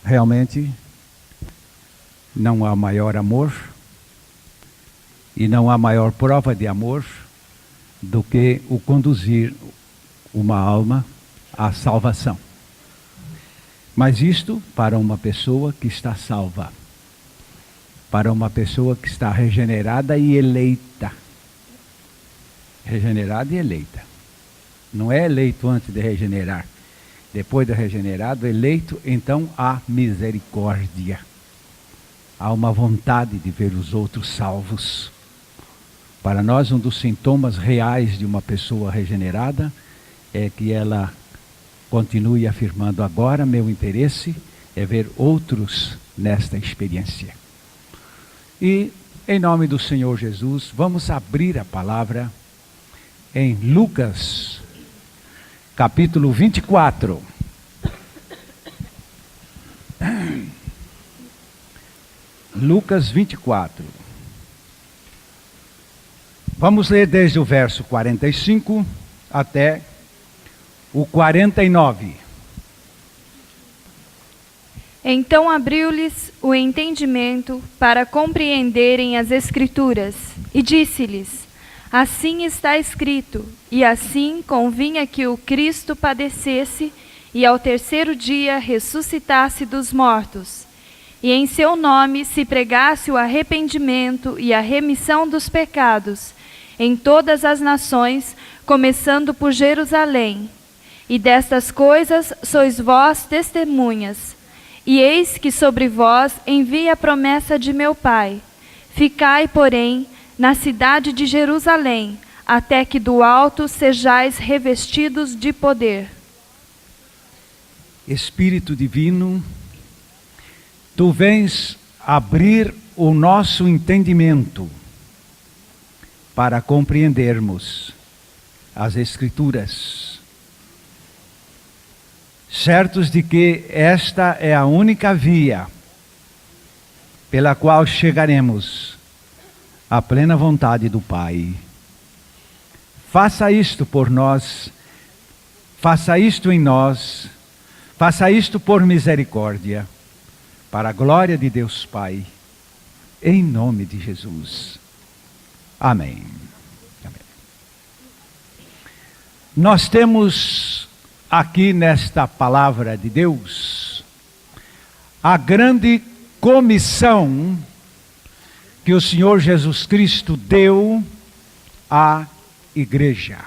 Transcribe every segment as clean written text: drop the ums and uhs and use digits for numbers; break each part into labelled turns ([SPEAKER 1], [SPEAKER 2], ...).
[SPEAKER 1] Realmente, não há maior amor e não há maior prova de amor do que o conduzir uma alma à salvação. Mas isto para uma pessoa que está salva, para uma pessoa que está regenerada e eleita. Regenerada e eleita. Não é eleito antes de regenerar. Depois de regenerado, eleito, então há misericórdia. Há uma vontade de ver os outros salvos. Para nós, um dos sintomas reais de uma pessoa regenerada é que ela continue afirmando: agora meu interesse é ver outros nesta experiência. E, em nome do Senhor Jesus, vamos abrir a palavra em Lucas, capítulo 24. Lucas 24. Vamos ler desde o verso 45 até o 49.
[SPEAKER 2] Então abriu-lhes o entendimento para compreenderem as Escrituras, e disse-lhes: assim está escrito, e assim convinha que o Cristo padecesse e ao terceiro dia ressuscitasse dos mortos, e em seu nome se pregasse o arrependimento e a remissão dos pecados em todas as nações, começando por Jerusalém. E destas coisas sois vós testemunhas. E eis que sobre vós envia a promessa de meu Pai. Ficai, porém, na cidade de Jerusalém, até que do alto sejais revestidos de poder.
[SPEAKER 1] Espírito Divino, Tu vens abrir o nosso entendimento para compreendermos as Escrituras, certos de que esta é a única via pela qual chegaremos à plena vontade do Pai. Faça isto por nós, faça isto em nós, faça isto por misericórdia, para a glória de Deus Pai, em nome de Jesus. Amém. Amém. Nós temos aqui nesta palavra de Deus a grande comissão que o Senhor Jesus Cristo deu à igreja.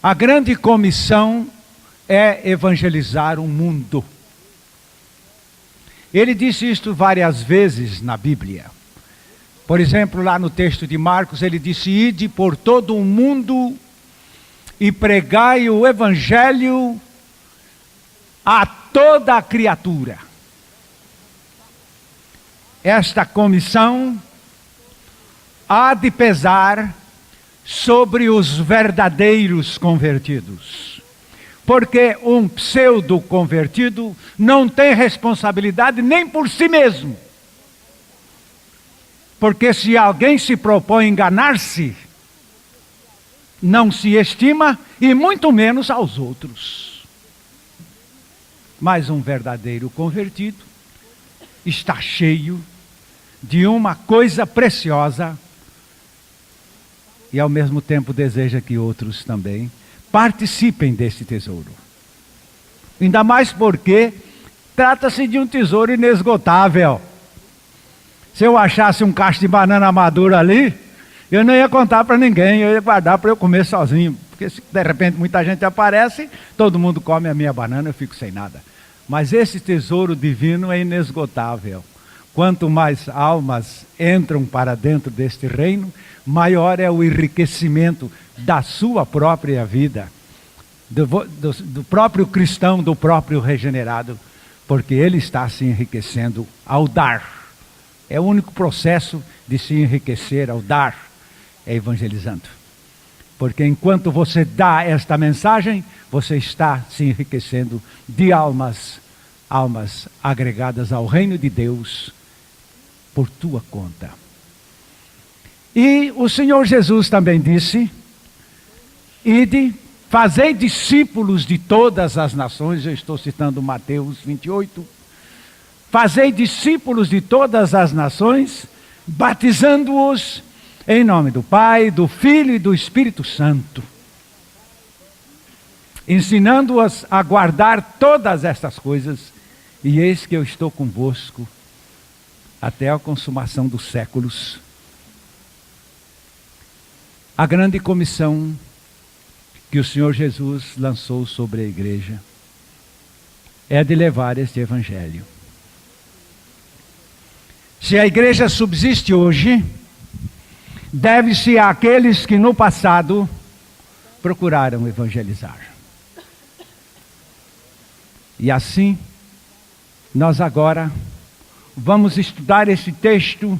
[SPEAKER 1] A grande comissão é evangelizar o mundo. Ele disse isto várias vezes na Bíblia. Por exemplo, lá no texto de Marcos, ele disse: ide por todo o mundo e pregai o evangelho a toda a criatura. Esta comissão há de pesar sobre os verdadeiros convertidos. Porque um pseudo-convertido não tem responsabilidade nem por si mesmo. Porque se alguém se propõe enganar-se, não se estima e muito menos aos outros. Mas um verdadeiro convertido está cheio de uma coisa preciosa e ao mesmo tempo deseja que outros também participem desse tesouro. Ainda mais porque trata-se de um tesouro inesgotável. Se eu achasse um cacho de banana madura ali, eu não ia contar para ninguém, eu ia guardar para eu comer sozinho. Porque se de repente muita gente aparece, todo mundo come a minha banana, eu fico sem nada. Mas esse tesouro divino é inesgotável. Quanto mais almas entram para dentro deste reino, maior é o enriquecimento da sua própria vida, do próprio cristão, do próprio regenerado, porque ele está se enriquecendo ao dar. É o único processo de se enriquecer ao dar, é evangelizando. Porque enquanto você dá esta mensagem, você está se enriquecendo de almas agregadas ao reino de Deus por tua conta. E o Senhor Jesus também disse: ide Fazei discípulos de todas as nações, eu estou citando Mateus 28. Fazei discípulos de todas as nações, batizando-os em nome do Pai, do Filho e do Espírito Santo, ensinando-os a guardar todas estas coisas, e eis que eu estou convosco até a consumação dos séculos. A grande comissão que o Senhor Jesus lançou sobre a igreja é de levar este evangelho. Se a igreja subsiste hoje, deve-se àqueles que no passado procuraram evangelizar. E assim, nós agora vamos estudar esse texto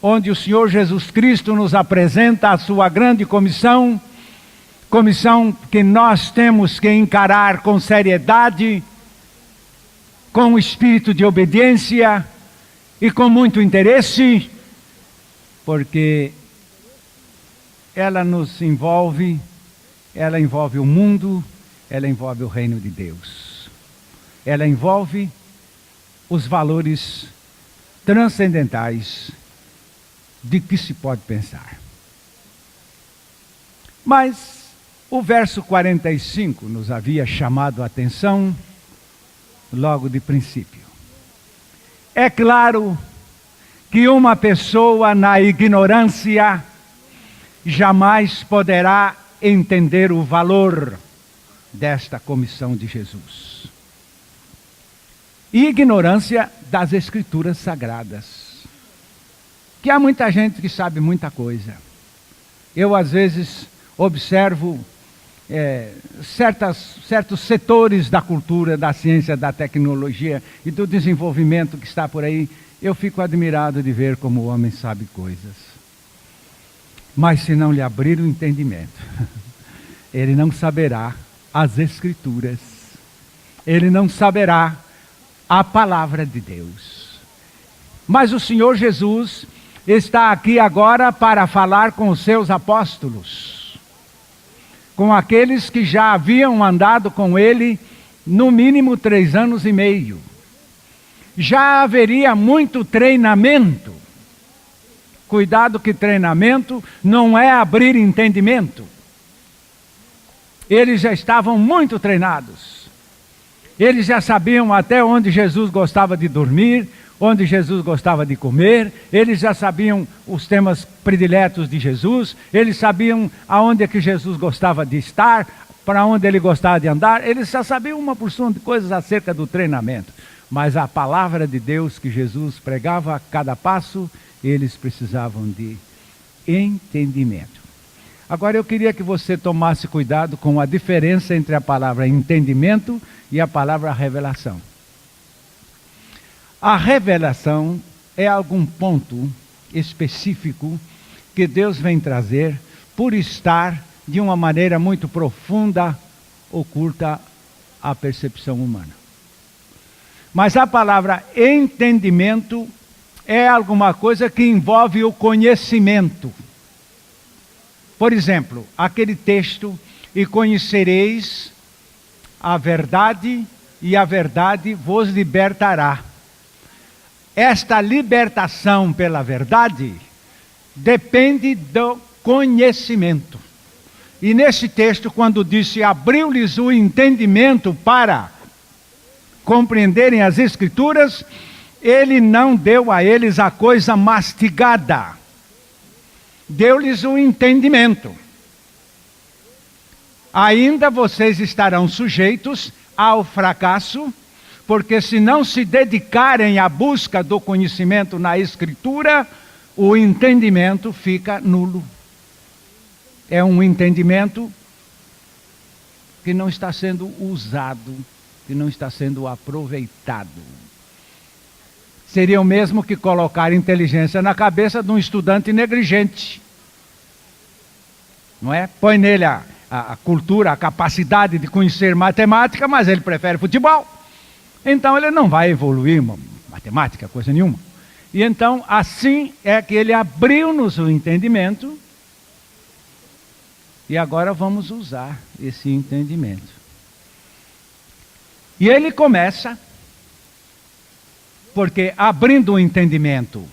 [SPEAKER 1] onde o Senhor Jesus Cristo nos apresenta a sua grande comissão, comissão que nós temos que encarar com seriedade, com espírito de obediência e com muito interesse, porque ela nos envolve, ela envolve o mundo, ela envolve o reino de Deus. Ela envolve os valores transcendentais de que se pode pensar. Mas o verso 45 nos havia chamado a atenção logo de princípio. É claro que uma pessoa na ignorância jamais poderá entender o valor desta comissão de Jesus. E ignorância das Escrituras Sagradas. Que há muita gente que sabe muita coisa. Eu às vezes observo certos setores da cultura, da ciência, da tecnologia e do desenvolvimento que está por aí. Eu fico admirado de ver como o homem sabe coisas. Mas se não lhe abrir o entendimento, ele não saberá as Escrituras. Ele não saberá a palavra de Deus. Mas o Senhor Jesus está aqui agora para falar com os seus apóstolos, com aqueles que já haviam andado com ele no mínimo 3 anos e meio. Já haveria muito treinamento. Cuidado que treinamento não é abrir entendimento. Eles já estavam muito treinados. Eles já sabiam até onde Jesus gostava de dormir, onde Jesus gostava de comer. Eles já sabiam os temas prediletos de Jesus. Eles sabiam aonde é que Jesus gostava de estar, para onde ele gostava de andar. Eles já sabiam uma porção de coisas acerca do treinamento. Mas a palavra de Deus que Jesus pregava a cada passo, eles precisavam de entendimento. Agora eu queria que você tomasse cuidado com a diferença entre a palavra entendimento e a palavra revelação. A revelação é algum ponto específico que Deus vem trazer por estar de uma maneira muito profunda, oculta à percepção humana. Mas a palavra entendimento é alguma coisa que envolve o conhecimento. Por exemplo, aquele texto, e conhecereis a verdade, e a verdade vos libertará. Esta libertação pela verdade depende do conhecimento. E nesse texto, quando disse, abriu-lhes o entendimento para compreenderem as Escrituras, ele não deu a eles a coisa mastigada. Deu-lhes o entendimento. Ainda vocês estarão sujeitos ao fracasso, porque se não se dedicarem à busca do conhecimento na Escritura, o entendimento fica nulo. É um entendimento que não está sendo usado, que não está sendo aproveitado. Seria o mesmo que colocar inteligência na cabeça de um estudante negligente. Não é? Põe nele a cultura, a capacidade de conhecer matemática, mas ele prefere futebol. Então ele não vai evoluir matemática, coisa nenhuma. E então assim é que ele abriu-nos o entendimento E agora vamos usar esse entendimento. E ele começa, porque abrindo o entendimento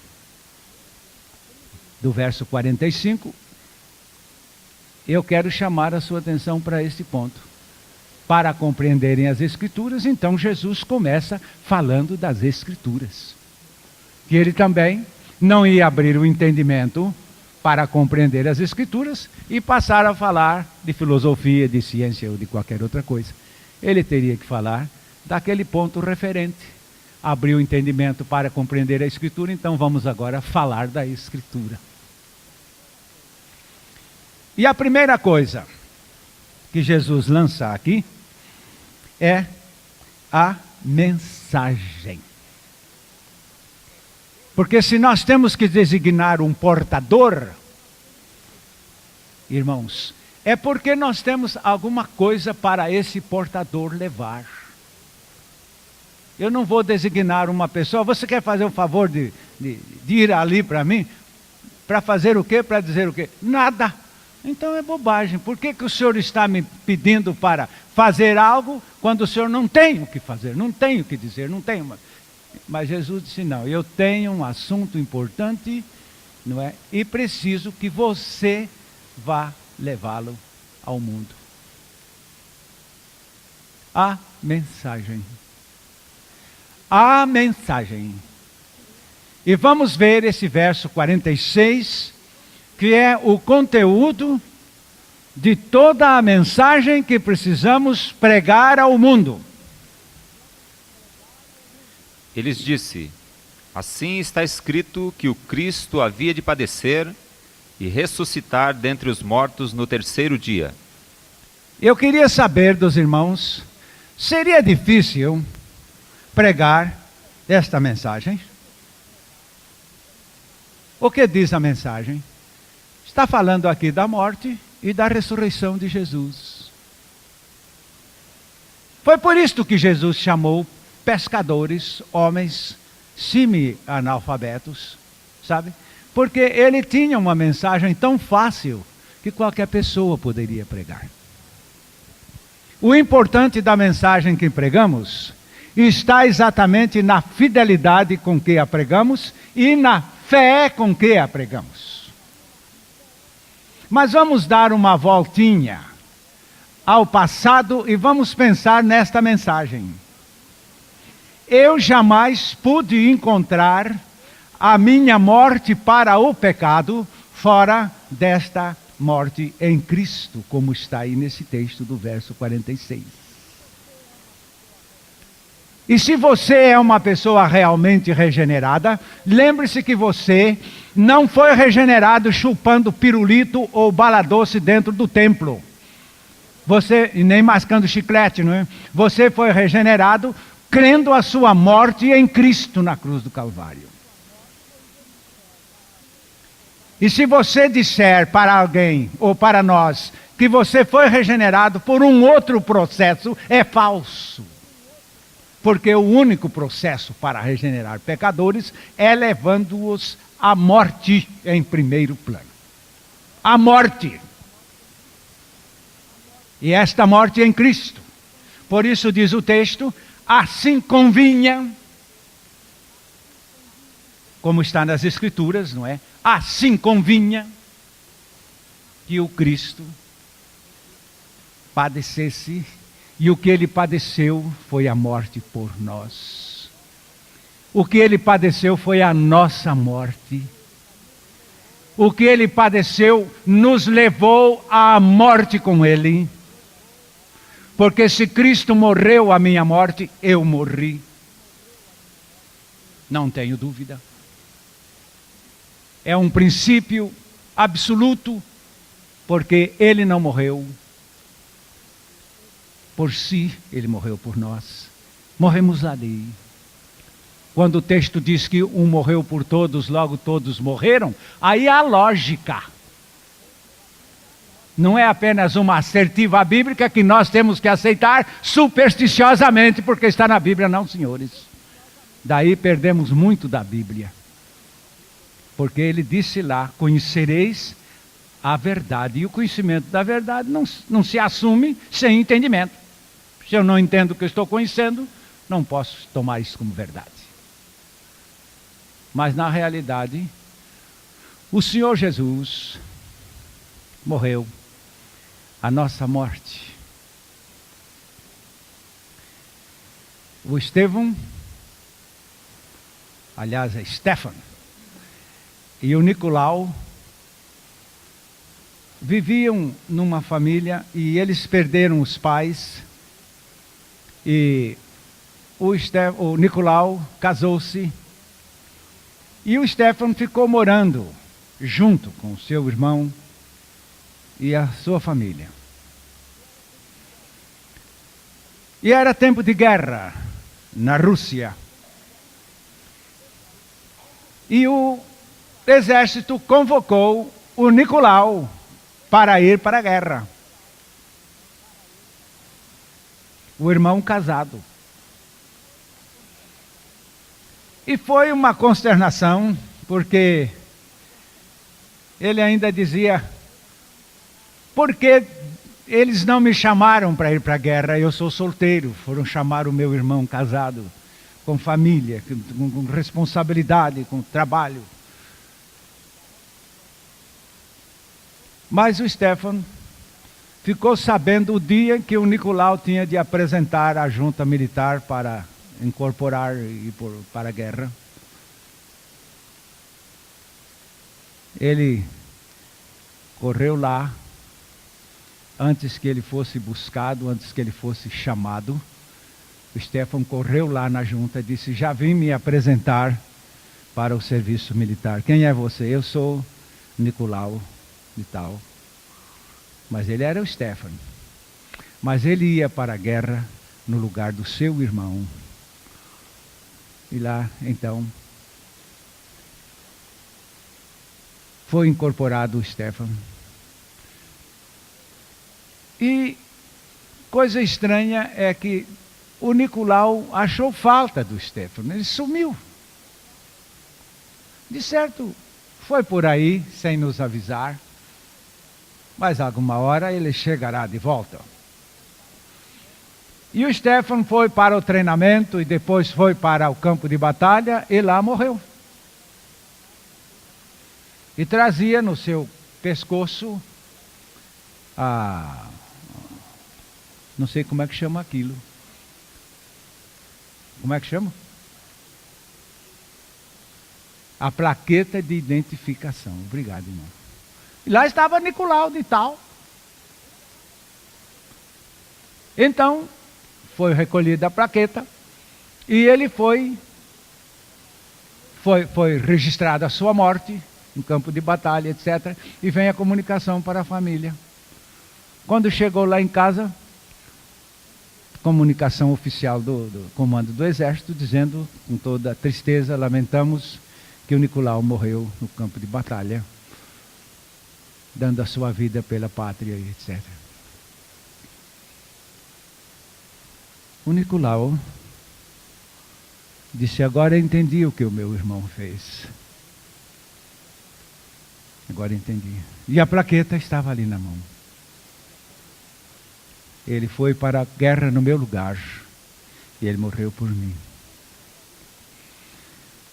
[SPEAKER 1] do verso 45, eu quero chamar a sua atenção para esse ponto. Para compreenderem as Escrituras, então Jesus começa falando das Escrituras. Que ele também não ia abrir o entendimento para compreender as Escrituras e passar a falar de filosofia, de ciência ou de qualquer outra coisa. Ele teria que falar daquele ponto referente. Abrir o entendimento para compreender a Escritura, então vamos agora falar da Escritura. E a primeira coisa que Jesus lança aqui é a mensagem. Porque se nós temos que designar um portador, irmãos, é porque nós temos alguma coisa para esse portador levar. Eu não vou designar uma pessoa. Você quer fazer o favor de ir ali para mim? Para fazer o quê? Para dizer o quê? Nada. Então é bobagem. Por que o senhor está me pedindo para fazer algo quando o senhor não tem o que fazer, não tem o que dizer, não tem uma... Mas Jesus disse, não, eu tenho um assunto importante, não é? E preciso que você vá levá-lo ao mundo. A mensagem. A mensagem. E vamos ver esse verso 46, que é o conteúdo de toda a mensagem que precisamos pregar ao mundo.
[SPEAKER 3] Ele disse, assim está escrito que o Cristo havia de padecer e ressuscitar dentre os mortos no terceiro dia.
[SPEAKER 1] Eu queria saber dos irmãos, seria difícil pregar esta mensagem? O que diz a mensagem? Está falando aqui da morte e da ressurreição de Jesus. Foi por isto que Jesus chamou pescadores, homens semi-analfabetos, sabe? Porque ele tinha uma mensagem tão fácil que qualquer pessoa poderia pregar. O importante da mensagem que pregamos está exatamente na fidelidade com que a pregamos e na fé com que a pregamos. Mas vamos dar uma voltinha ao passado e vamos pensar nesta mensagem. Eu jamais pude encontrar a minha morte para o pecado fora desta morte em Cristo, como está aí nesse texto do verso 46. E se você é uma pessoa realmente regenerada, lembre-se que você não foi regenerado chupando pirulito ou bala doce dentro do templo. Você, e nem mascando chiclete, não é? Você foi regenerado crendo a sua morte em Cristo na cruz do Calvário. E se você disser para alguém, ou para nós, que você foi regenerado por um outro processo, é falso. Porque o único processo para regenerar pecadores é levando-os à morte em primeiro plano. A morte. E esta morte em Cristo. Por isso diz o texto, assim convinha, como está nas Escrituras, não é? Assim convinha que o Cristo padecesse, e o que ele padeceu foi a morte por nós. O que ele padeceu foi a nossa morte. O que ele padeceu nos levou à morte com ele. Porque se Cristo morreu a minha morte, eu morri. Não tenho dúvida. É um princípio absoluto, porque ele não morreu por si, ele morreu por nós. Morremos ali. Quando o texto diz que um morreu por todos, logo todos morreram, aí há lógica. Não é apenas uma assertiva bíblica que nós temos que aceitar supersticiosamente, porque está na Bíblia, não, senhores. Daí perdemos muito da Bíblia. Porque ele disse lá, conhecereis a verdade. E o conhecimento da verdade não se assume sem entendimento. Se eu não entendo o que eu estou conhecendo, não posso tomar isso como verdade. Mas na realidade, o Senhor Jesus morreu a nossa morte. O Estevão, aliás, é Stefan, e o Nicolau viviam numa família e eles perderam os pais. E o Nicolau casou-se e o Stefan ficou morando junto com o seu irmão e a sua família. E era tempo de guerra na Rússia. E o exército convocou o Nicolau para ir para a guerra. O irmão casado. E foi uma consternação, porque ele ainda dizia: por que eles não me chamaram para ir para a guerra? Eu sou solteiro, foram chamar o meu irmão casado, com família, com responsabilidade, com trabalho. Mas o Stefan ficou sabendo o dia que o Nicolau tinha de apresentar a junta militar para incorporar e ir para a guerra. Ele correu lá, antes que ele fosse buscado, antes que ele fosse chamado. O Stefan correu lá na junta e disse: já vim me apresentar para o serviço militar. Quem é você? Eu sou Nicolau e tal. Mas ele era o Stefan. Mas ele ia para a guerra no lugar do seu irmão. E lá, então, foi incorporado o Stefan. E coisa estranha é que o Nicolau achou falta do Stefan. Ele sumiu. De certo, foi por aí, sem nos avisar. Mas alguma hora ele chegará de volta. E o Stefan foi para o treinamento e depois foi para o campo de batalha e lá morreu. E trazia no seu pescoço não sei como é que chama aquilo. Como é que chama? A plaqueta de identificação. Obrigado, irmão. E lá estava Nicolau de tal. Então, foi recolhida a plaqueta e ele foi registrada a sua morte no campo de batalha, etc. E vem a comunicação para a família. Quando chegou lá em casa, comunicação oficial do comando do exército, dizendo com toda tristeza: lamentamos que o Nicolau morreu no campo de batalha, dando a sua vida pela pátria, etc. O Nicolau disse: agora entendi o que o meu irmão fez. Agora entendi. E a plaqueta estava ali na mão. Ele foi para a guerra no meu lugar e ele morreu por mim.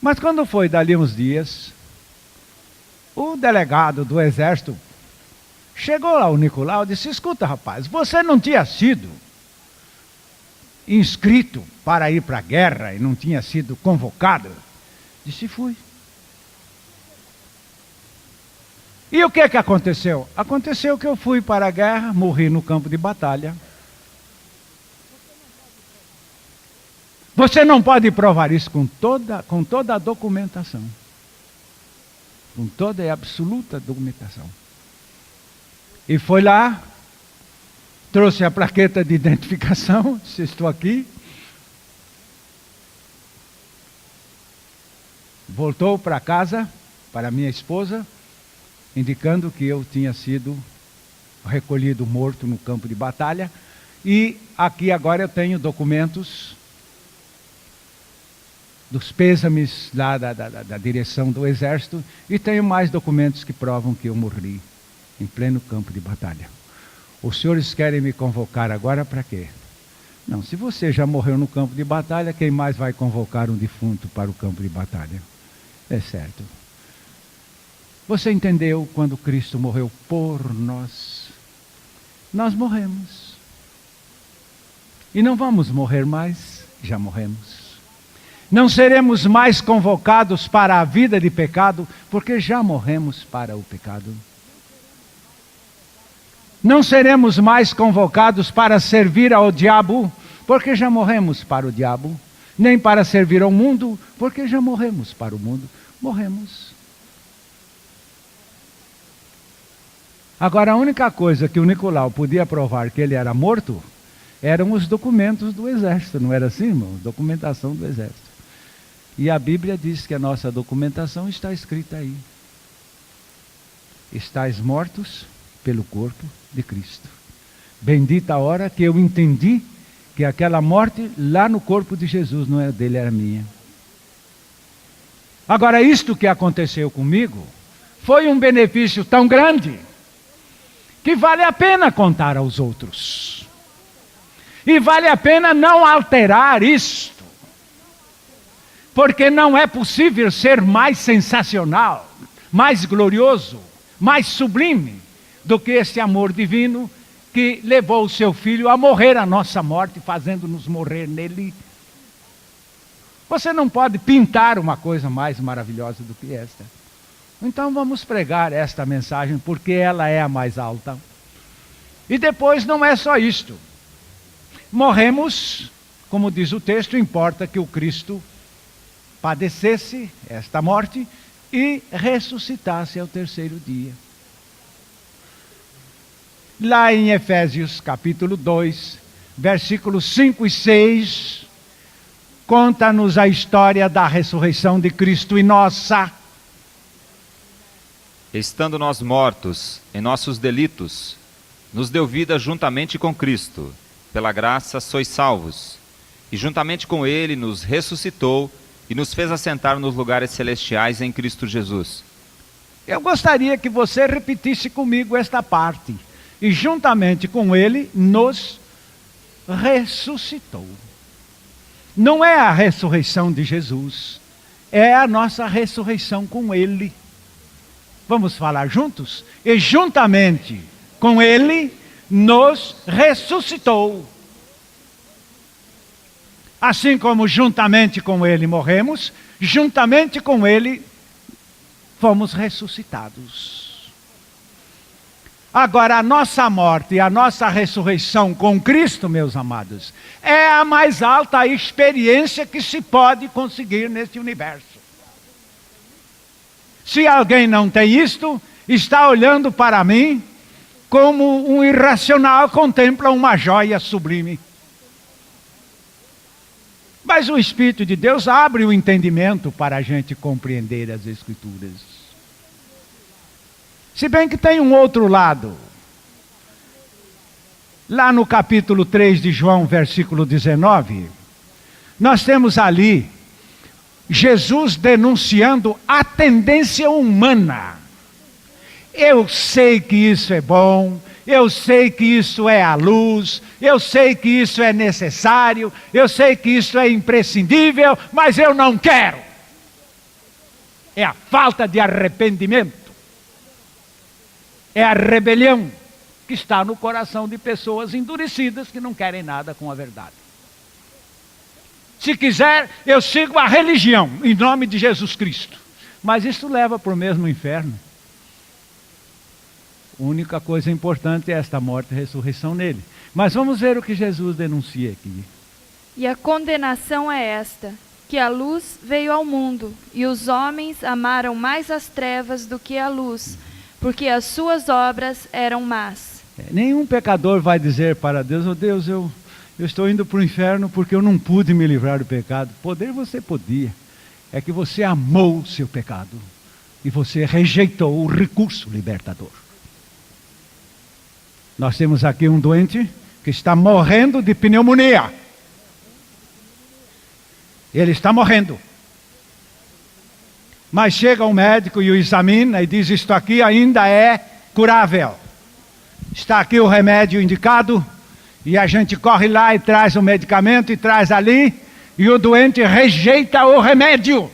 [SPEAKER 1] Mas quando foi dali uns dias, o delegado do exército chegou lá, o Nicolau, e disse: escuta, rapaz, você não tinha sido inscrito para ir para a guerra e não tinha sido convocado? Disse: fui. E o que aconteceu? Aconteceu que eu fui para a guerra, morri no campo de batalha. Você não pode provar isso com toda a documentação. Com toda e absoluta documentação. E foi lá, trouxe a plaqueta de identificação, disse: estou aqui. Voltou para casa, para minha esposa, indicando que eu tinha sido recolhido morto no campo de batalha. E aqui agora eu tenho documentos dos pêsames lá da direção do exército, e tenho mais documentos que provam que eu morri em pleno campo de batalha. Os senhores querem me convocar agora para quê? Não, se você já morreu no campo de batalha, quem mais vai convocar um defunto para o campo de batalha? É certo. Você entendeu quando Cristo morreu por nós? Nós morremos. E não vamos morrer mais, já morremos. Não seremos mais convocados para a vida de pecado, porque já morremos para o pecado. Não seremos mais convocados para servir ao diabo, porque já morremos para o diabo. Nem para servir ao mundo, porque já morremos para o mundo. Morremos. Agora, a única coisa que o Nicolau podia provar que ele era morto, eram os documentos do exército, não era assim, irmão? Documentação do exército. E a Bíblia diz que a nossa documentação está escrita aí. Estais mortos pelo corpo de Cristo. Bendita a hora que eu entendi que aquela morte lá no corpo de Jesus não era dele, era minha. Agora, isto que aconteceu comigo foi um benefício tão grande que vale a pena contar aos outros. E vale a pena não alterar isto. Porque não é possível ser mais sensacional, mais glorioso, mais sublime do que esse amor divino que levou o seu Filho a morrer a nossa morte, fazendo-nos morrer nele. Você não pode pintar uma coisa mais maravilhosa do que esta. Então vamos pregar esta mensagem, porque ela é a mais alta. E depois não é só isto. Morremos, como diz o texto, importa que o Cristo padecesse esta morte e ressuscitasse ao terceiro dia. Lá em Efésios capítulo 2, versículos 5 e 6, conta-nos a história da ressurreição de Cristo e nossa.
[SPEAKER 3] Estando nós mortos em nossos delitos, nos deu vida juntamente com Cristo. Pela graça sois salvos. E juntamente com Ele nos ressuscitou e nos fez assentar nos lugares celestiais em Cristo Jesus.
[SPEAKER 1] Eu gostaria que você repetisse comigo esta parte. E juntamente com Ele nos ressuscitou. Não é a ressurreição de Jesus, é a nossa ressurreição com Ele. Vamos falar juntos? E juntamente com Ele nos ressuscitou. Assim como juntamente com Ele morremos, juntamente com Ele fomos ressuscitados. Agora, a nossa morte e a nossa ressurreição com Cristo, meus amados, é a mais alta experiência que se pode conseguir neste universo. Se alguém não tem isto, está olhando para mim como um irracional contempla uma joia sublime. Mas o Espírito de Deus abre o entendimento para a gente compreender as Escrituras. Se bem que tem um outro lado. Lá no capítulo 3 de João, versículo 19, nós temos ali Jesus denunciando a tendência humana. Eu sei que isso é bom, eu sei que isso é a luz, eu sei que isso é necessário, eu sei que isso é imprescindível, mas eu não quero. É a falta de arrependimento. É a rebelião que está no coração de pessoas endurecidas que não querem nada com a verdade. Se quiser, eu sigo a religião em nome de Jesus Cristo. Mas isso leva para o mesmo inferno. A única coisa importante é esta morte e ressurreição nele. Mas vamos ver o que Jesus denuncia aqui.
[SPEAKER 2] E a condenação é esta, que a luz veio ao mundo, e os homens amaram mais as trevas do que a luz, porque as suas obras eram más.
[SPEAKER 1] Nenhum pecador vai dizer para Deus: oh Deus, eu estou indo para o inferno porque eu não pude me livrar do pecado. Poder você podia. É que você amou o seu pecado. E você rejeitou o recurso libertador. Nós temos aqui um doente que está morrendo de pneumonia. Ele está morrendo. Mas chega um médico e o examina e diz: isto aqui ainda é curável. Está aqui o remédio indicado, e a gente corre lá e traz o medicamento e traz ali, e o doente rejeita o remédio.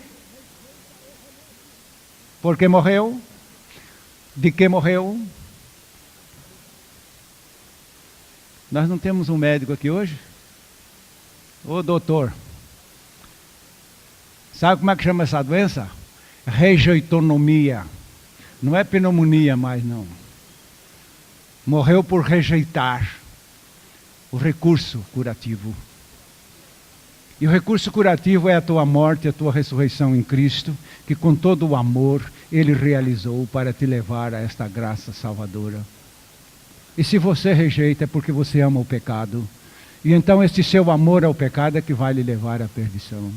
[SPEAKER 1] Porque morreu? De que morreu? Nós não temos um médico aqui hoje? Ô doutor, sabe como é que chama essa doença? Rejeitonomia. Não é pneumonia mais, não. Morreu por rejeitar o recurso curativo. E o recurso curativo é a tua morte, a tua ressurreição em Cristo, que com todo o amor Ele realizou para te levar a esta graça salvadora. E se você rejeita é porque você ama o pecado. E então este seu amor ao pecado é que vai lhe levar à perdição.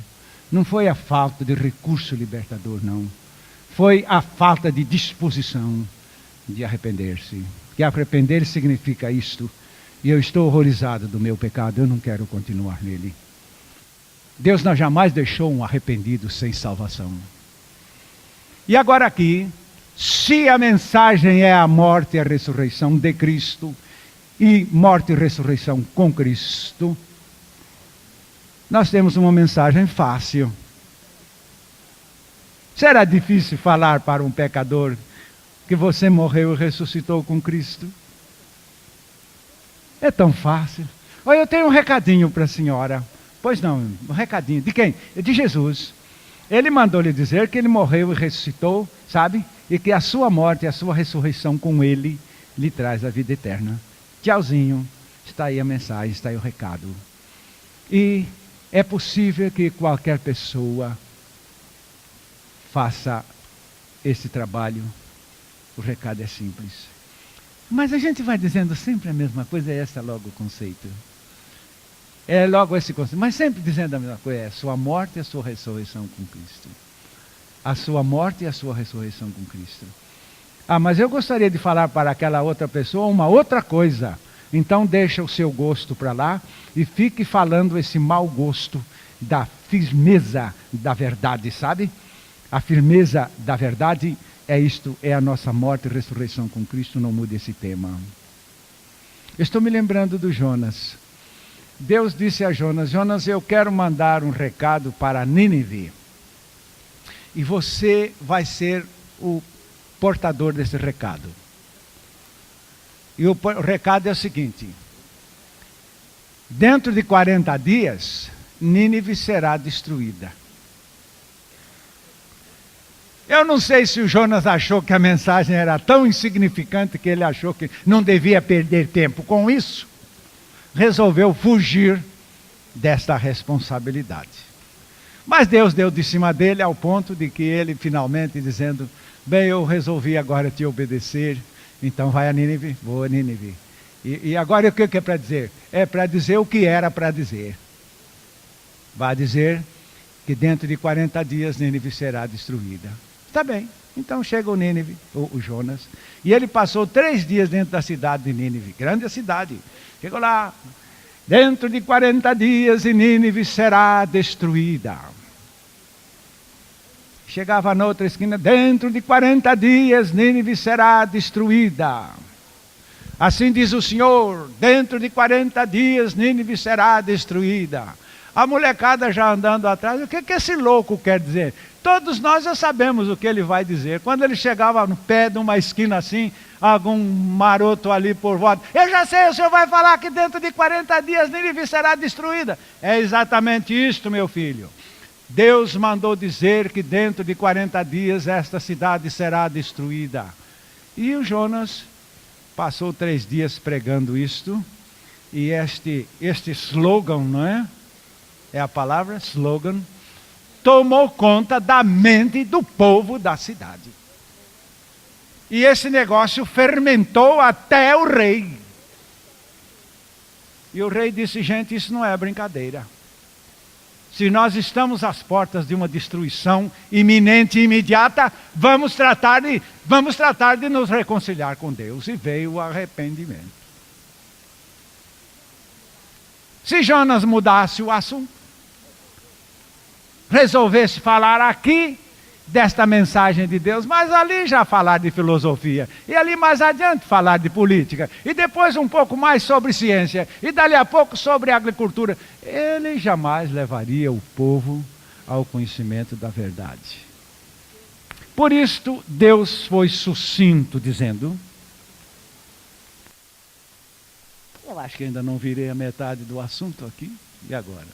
[SPEAKER 1] Não foi a falta de recurso libertador, não. Foi a falta de disposição de arrepender-se. Que arrepender significa isto. E eu estou horrorizado do meu pecado, eu não quero continuar nele. Deus não jamais deixou um arrependido sem salvação. E agora aqui, se a mensagem é a morte e a ressurreição de Cristo, e morte e ressurreição com Cristo, nós temos uma mensagem fácil. Será difícil falar para um pecador que você morreu e ressuscitou com Cristo? É tão fácil. Olha, eu tenho um recadinho para a senhora. Pois não, um recadinho. De quem? De Jesus. Ele mandou lhe dizer que ele morreu e ressuscitou, sabe? E que a sua morte e a sua ressurreição com ele lhe traz a vida eterna. Tchauzinho. Está aí a mensagem, está aí o recado. E é possível que qualquer pessoa faça esse trabalho. O recado é simples. Mas a gente vai dizendo sempre a mesma coisa, é esse logo o conceito. É logo esse conceito, mas sempre dizendo a mesma coisa, é a sua morte e a sua ressurreição com Cristo. A sua morte e a sua ressurreição com Cristo. Ah, mas eu gostaria de falar para aquela outra pessoa uma outra coisa. Então deixa o seu gosto para lá e fique falando esse mau gosto da firmeza da verdade, sabe? A firmeza da verdade é isto, é a nossa morte e ressurreição com Cristo, não mude esse tema. Estou me lembrando do Jonas. Deus disse a Jonas, Jonas, eu quero mandar um recado para Nínive. E você vai ser o portador desse recado. E o recado é o seguinte, dentro de 40 dias, Nínive será destruída. Eu não sei se o Jonas achou que a mensagem era tão insignificante que ele achou que não devia perder tempo com isso. Resolveu fugir desta responsabilidade. Mas Deus deu de cima dele ao ponto de que ele finalmente dizendo, bem, eu resolvi agora te obedecer, então vai a Nínive, vou a Nínive. E agora o que é para dizer? É para dizer o que era para dizer. Vai dizer que dentro de 40 dias Nínive será destruída. Está bem, então chega o Nínive, o Jonas, e ele passou 3 dias dentro da cidade de Nínive, grande a cidade. Chegou lá, dentro de 40 dias e Nínive será destruída. Chegava na outra esquina, dentro de 40 dias Nínive será destruída. Assim diz o Senhor, dentro de 40 dias Nínive será destruída. A molecada já andando atrás, o que esse louco quer dizer? Todos nós já sabemos o que ele vai dizer. Quando ele chegava no pé de uma esquina assim, algum maroto ali por volta, eu já sei, o senhor vai falar que dentro de 40 dias Nínive será destruída. É exatamente isto, meu filho. Deus mandou dizer que dentro de 40 dias esta cidade será destruída. E o Jonas passou 3 dias pregando isto, e este slogan, não é? É a palavra slogan, tomou conta da mente do povo da cidade. E esse negócio fermentou até o rei. E o rei disse, gente, isso não é brincadeira. Se nós estamos às portas de uma destruição iminente e imediata, vamos tratar de nos reconciliar com Deus. E veio o arrependimento. Se Jonas mudasse o assunto, resolvesse falar aqui desta mensagem de Deus, mas ali já falar de filosofia, e ali mais adiante falar de política, e depois um pouco mais sobre ciência, e dali a pouco sobre agricultura. Ele jamais levaria o povo ao conhecimento da verdade. Por isto, Deus foi sucinto, dizendo... Eu acho que ainda não virei a metade do assunto aqui, e agora?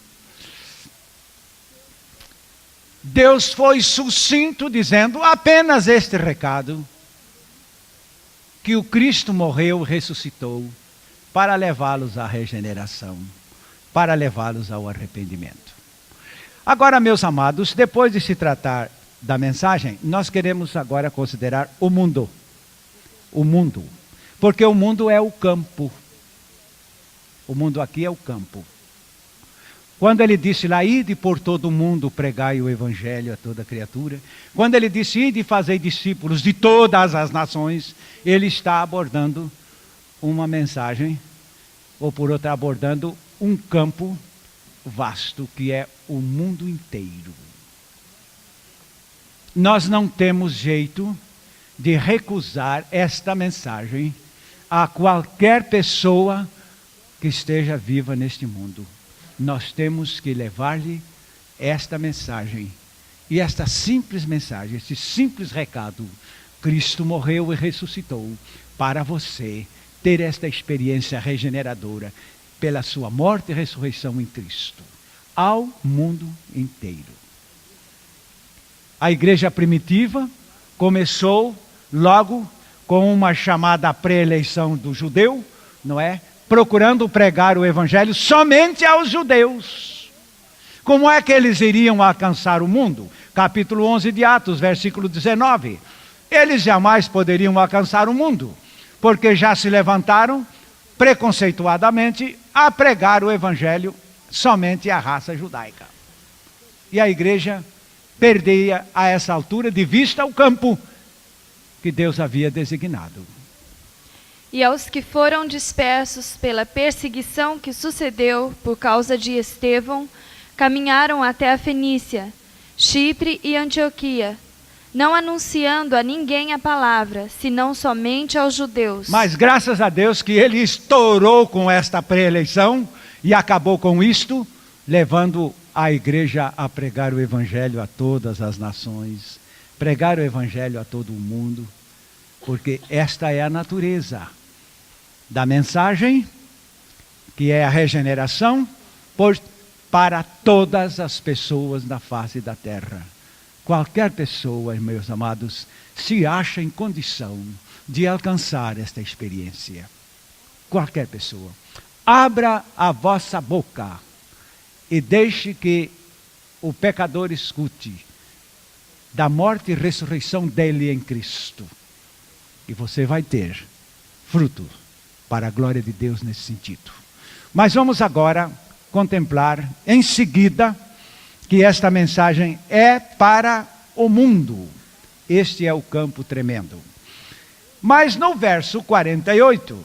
[SPEAKER 1] Deus foi sucinto dizendo apenas este recado, que o Cristo morreu e ressuscitou para levá-los à regeneração, para levá-los ao arrependimento. Agora, meus amados, depois de se tratar da mensagem, nós queremos agora considerar o mundo. O mundo. Porque o mundo é o campo. O mundo aqui é o campo. Quando ele disse lá, ide por todo o mundo, pregai o evangelho a toda criatura. Quando ele disse, ide e fazei discípulos de todas as nações, ele está abordando uma mensagem, ou por outra, abordando um campo vasto, que é o mundo inteiro. Nós não temos jeito de recusar esta mensagem a qualquer pessoa que esteja viva neste mundo. Nós temos que levar-lhe esta mensagem. E esta simples mensagem, este simples recado. Cristo morreu e ressuscitou para você ter esta experiência regeneradora pela sua morte e ressurreição em Cristo. Ao mundo inteiro. A igreja primitiva começou logo com uma chamada pré-eleição do judeu, não é? Procurando pregar o evangelho somente aos judeus. Como é que eles iriam alcançar o mundo? Capítulo 11 de Atos, versículo 19. Eles jamais poderiam alcançar o mundo, porque já se levantaram preconceituadamente a pregar o evangelho somente à raça judaica. E a igreja perdia a essa altura de vista o campo que Deus havia designado.
[SPEAKER 2] E aos que foram dispersos pela perseguição que sucedeu por causa de Estevão, caminharam até a Fenícia, Chipre e Antioquia, não anunciando a ninguém a palavra, senão somente aos judeus.
[SPEAKER 1] Mas graças a Deus que ele estourou com esta pré-eleição e acabou com isto, levando a igreja a pregar o evangelho a todas as nações, pregar o evangelho a todo o mundo, porque esta é a natureza da mensagem, que é a regeneração, para todas as pessoas na face da terra. Qualquer pessoa, meus amados, se acha em condição de alcançar esta experiência. Qualquer pessoa. Abra a vossa boca e deixe que o pecador escute da morte e ressurreição dele em Cristo. E você vai ter fruto para a glória de Deus nesse sentido. Mas vamos agora contemplar em seguida que esta mensagem é para o mundo. Este é o campo tremendo. Mas no verso 48,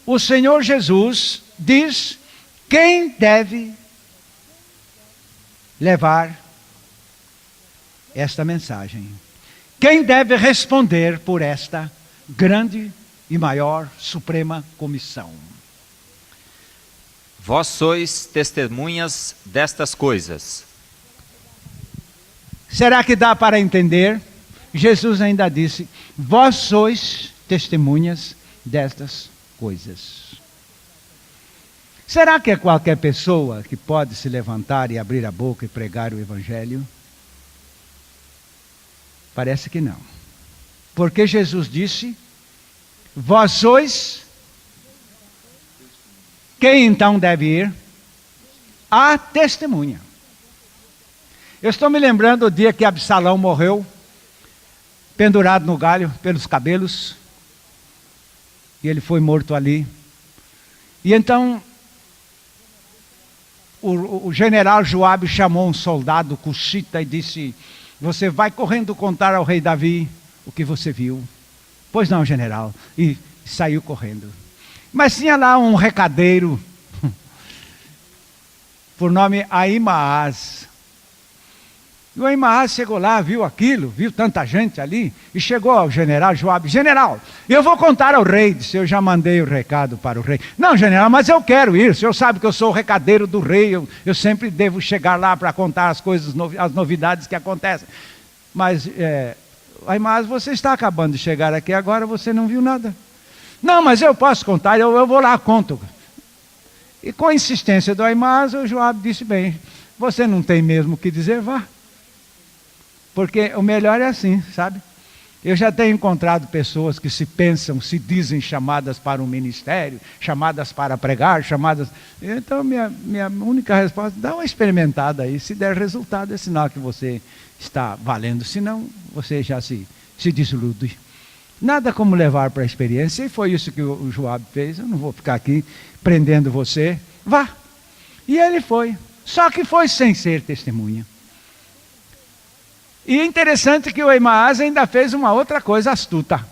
[SPEAKER 1] o Senhor Jesus diz quem deve levar esta mensagem. Quem deve responder por esta grande e maior suprema comissão?
[SPEAKER 3] Vós sois testemunhas destas coisas.
[SPEAKER 1] Será que dá para entender? Jesus ainda disse, vós sois testemunhas destas coisas. Será que é qualquer pessoa que pode se levantar e abrir a boca e pregar o evangelho? Parece que não. Porque Jesus disse, vós sois... Quem então deve ir? A testemunha. Eu estou me lembrando do dia que Absalão morreu, pendurado no galho pelos cabelos, e ele foi morto ali. E então o general Joabe chamou um soldado cuxita e disse, você vai correndo contar ao rei Davi o que você viu. Pois não, general. E saiu correndo. Mas tinha lá um recadeiro por nome Ahimaaz. E o Ahimaaz chegou lá, viu aquilo, viu tanta gente ali, e chegou ao general Joabe: general, eu vou contar ao rei. Disse: eu já mandei o recado para o rei. Não, general, mas eu quero ir, o senhor sabe que eu sou o recadeiro do rei, eu sempre devo chegar lá para contar as coisas, as novidades que acontecem. Mas, Ahimaaz, você está acabando de chegar aqui agora, você não viu nada. Não, mas eu posso contar, eu vou lá, conto. E com a insistência do Ahimaaz, o Joabe disse: bem, você não tem mesmo o que dizer, vá. Porque o melhor é assim, sabe? Eu já tenho encontrado pessoas que se dizem chamadas para um ministério, chamadas para pregar, chamadas... Então, minha única resposta: dá uma experimentada aí. Se der resultado, é sinal que você está valendo. Senão, você já se desilude. Nada como levar para a experiência. E foi isso que o Joabe fez. Eu não vou ficar aqui prendendo você. Vá. E ele foi. Só que foi sem ser testemunha. E é interessante que o Ahimaaz ainda fez uma outra coisa astuta.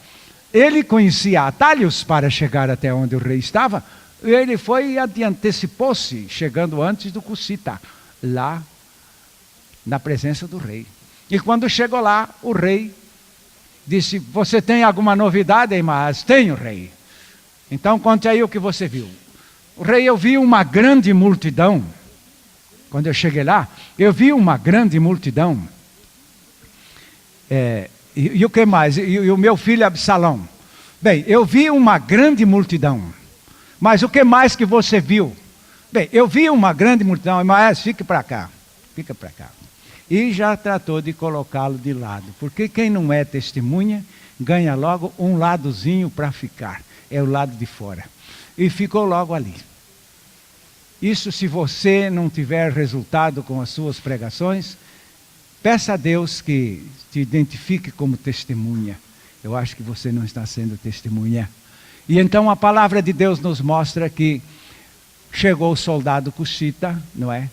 [SPEAKER 1] Ele conhecia atalhos para chegar até onde o rei estava. Ele foi e antecipou-se, chegando antes do Cushita, lá na presença do rei. E quando chegou lá, o rei disse: você tem alguma novidade, Ahimaaz? Tenho, rei. Então conte aí o que você viu. O rei: eu vi uma grande multidão. Quando eu cheguei lá, eu vi uma grande multidão. E o que mais? E o meu filho Absalão. Bem, eu vi uma grande multidão. Mas o que mais que você viu? Bem, eu vi uma grande multidão. Mas fique para cá. Fica para cá. E já tratou de colocá-lo de lado. Porque quem não é testemunha, ganha logo um ladozinho para ficar. É o lado de fora. E ficou logo ali. Isso, se você não tiver resultado com as suas pregações, peça a Deus que te identifique como testemunha. Eu acho que você não está sendo testemunha. E então a palavra de Deus nos mostra que chegou o soldado Cushita, não é?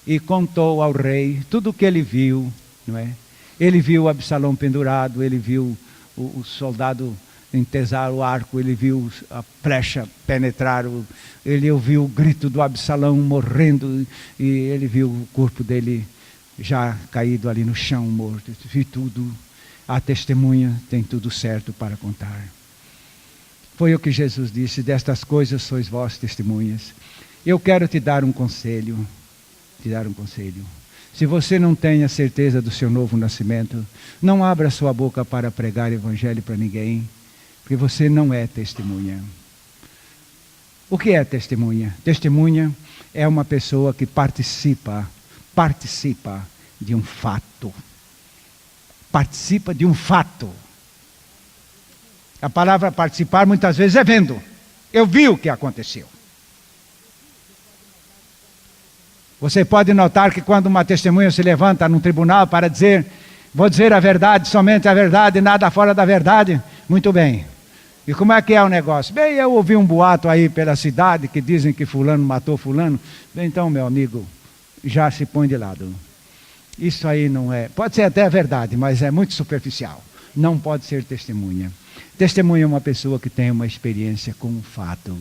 [SPEAKER 1] E contou ao rei tudo o que ele viu, não é? Ele viu Absalão pendurado, ele viu o soldado entesar o arco, ele viu a flecha penetrar, ele ouviu o grito do Absalão morrendo, e ele viu o corpo dele já caído ali no chão, morto. Vi tudo. A testemunha tem tudo certo para contar. Foi o que Jesus disse: destas coisas sois vós testemunhas. Eu quero te dar um conselho. Se você não tem a certeza do seu novo nascimento, não abra sua boca para pregar evangelho para ninguém, porque você não é testemunha. O que é testemunha? Testemunha é uma pessoa que participa de um fato. Participa de um fato. A palavra participar muitas vezes é vendo. Eu vi o que aconteceu. Você pode notar que quando uma testemunha se levanta num tribunal para dizer: vou dizer a verdade, somente a verdade, nada fora da verdade. Muito bem. E como é que é o negócio? Bem, eu ouvi um boato aí pela cidade que dizem que fulano matou fulano. Bem, então, meu amigo, já se põe de lado. Isso aí não é... Pode ser até verdade, mas é muito superficial. Não pode ser testemunha. Testemunha é uma pessoa que tem uma experiência com um fato.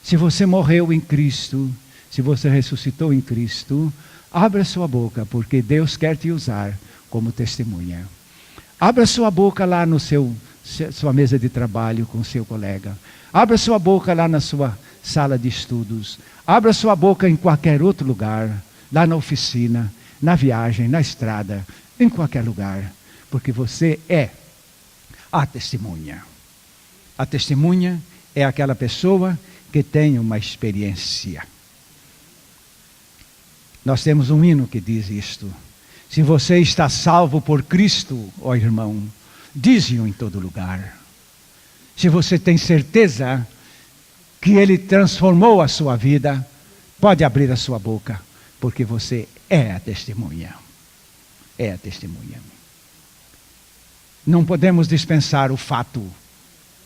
[SPEAKER 1] Se você morreu em Cristo, se você ressuscitou em Cristo, abra sua boca, porque Deus quer te usar como testemunha. Abra sua boca lá no sua mesa de trabalho com seu colega. Abra sua boca lá na sua sala de estudos. Abra sua boca em qualquer outro lugar, lá na oficina, na viagem, na estrada, em qualquer lugar, porque você é a testemunha. A testemunha é aquela pessoa que tem uma experiência. Nós temos um hino que diz isto: se você está salvo por Cristo, ó irmão, dize-o em todo lugar. Se você tem certeza que Ele transformou a sua vida, pode abrir a sua boca, porque você é a testemunha. É a testemunha. Não podemos dispensar o fato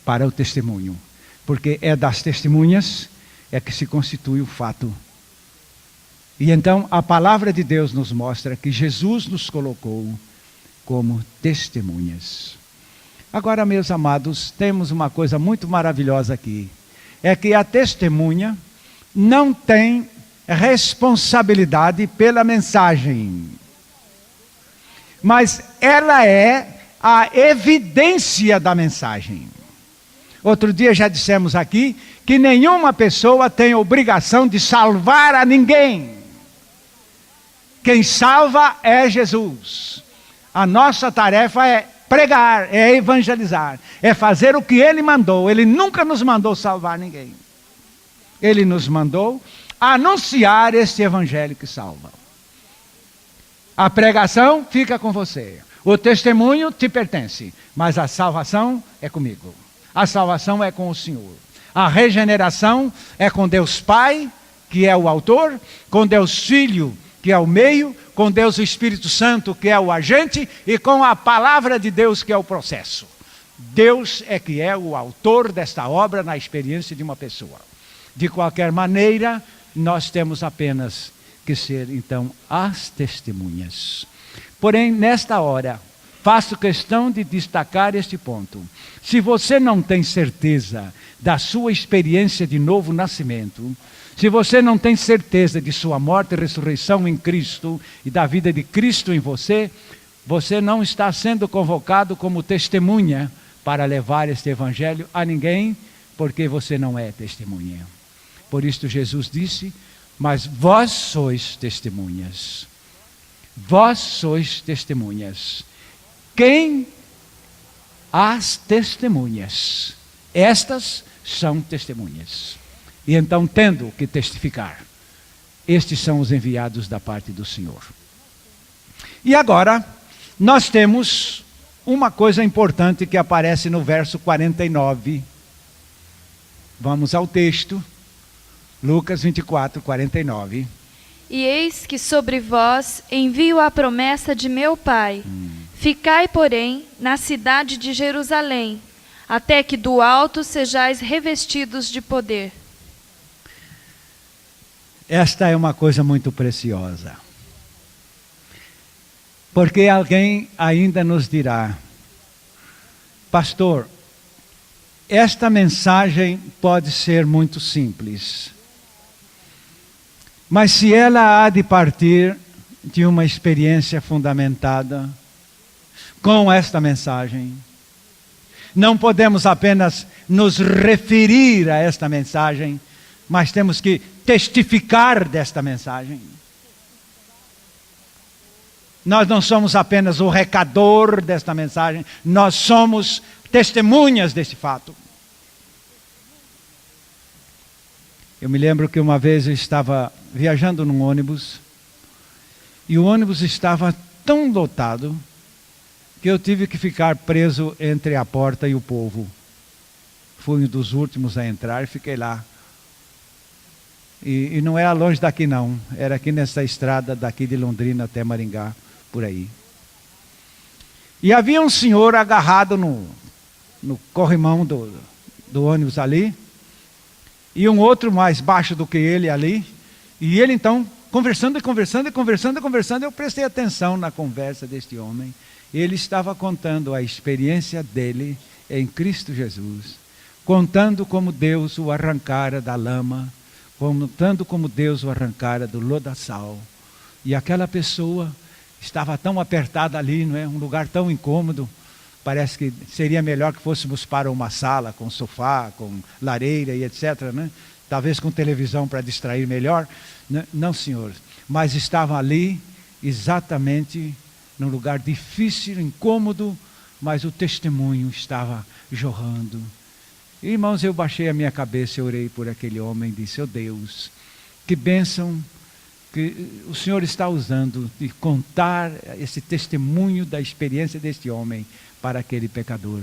[SPEAKER 1] para o testemunho, porque é das testemunhas é que se constitui o fato. E então a palavra de Deus nos mostra que Jesus nos colocou como testemunhas. Agora, meus amados, temos uma coisa muito maravilhosa aqui. É que a testemunha não tem responsabilidade pela mensagem. Mas ela é a evidência da mensagem. Outro dia já dissemos aqui que nenhuma pessoa tem obrigação de salvar a ninguém. Quem salva é Jesus. A nossa tarefa é pregar, é evangelizar, é fazer o que Ele mandou. Ele nunca nos mandou salvar ninguém. Ele nos mandou anunciar este evangelho que salva. A pregação fica com você. O testemunho te pertence, mas a salvação é comigo. A salvação é com o Senhor. A regeneração é com Deus Pai, que é o autor, com Deus Filho, que é o meio, com Deus Espírito Santo, que é o agente, e com a palavra de Deus, que é o processo. Deus é que é o autor desta obra na experiência de uma pessoa. De qualquer maneira, nós temos apenas que ser, então, as testemunhas. Porém, nesta hora, faço questão de destacar este ponto. Se você não tem certeza da sua experiência de novo nascimento, se você não tem certeza de sua morte e ressurreição em Cristo e da vida de Cristo em você, você não está sendo convocado como testemunha para levar este evangelho a ninguém, porque você não é testemunha. Por isto Jesus disse: mas vós sois testemunhas. Vós sois testemunhas. Quem? As testemunhas. Estas são testemunhas. E então, tendo que testificar, estes são os enviados da parte do Senhor. E agora, nós temos uma coisa importante que aparece no verso 49. Vamos ao texto. Lucas 24, 49.
[SPEAKER 2] E eis que sobre vós envio a promessa de meu Pai. Ficai, porém, na cidade de Jerusalém, até que do alto sejais revestidos de poder.
[SPEAKER 1] Esta é uma coisa muito preciosa. Porque alguém ainda nos dirá: pastor, esta mensagem pode ser muito simples, mas se ela há de partir de uma experiência fundamentada com esta mensagem, não podemos apenas nos referir a esta mensagem, mas temos que testificar desta mensagem. Nós não somos apenas o recador desta mensagem, nós somos testemunhas deste fato. Eu me lembro que uma vez eu estava viajando num ônibus, e o ônibus estava tão lotado que eu tive que ficar preso entre a porta e o povo. Fui um dos últimos a entrar e fiquei lá. E não era longe daqui não, era aqui nessa estrada daqui de Londrina até Maringá, por aí. E havia um senhor agarrado no corrimão do ônibus ali, e um outro mais baixo do que ele ali, e ele então conversando, eu prestei atenção na conversa deste homem. Ele estava contando a experiência dele em Cristo Jesus, contando como Deus o arrancara da lama, contando como Deus o arrancara do lodaçal. E aquela pessoa estava tão apertada ali, não é? Um lugar tão incômodo. Parece que seria melhor que fôssemos para uma sala com sofá, com lareira e etc., né? Talvez com televisão para distrair melhor. Não, senhor. Mas estava ali exatamente num lugar difícil, incômodo, mas o testemunho estava jorrando. Irmãos, eu baixei a minha cabeça e orei por aquele homem e disse: oh Deus, que bênção que o Senhor está usando de contar esse testemunho da experiência deste homem para aquele pecador.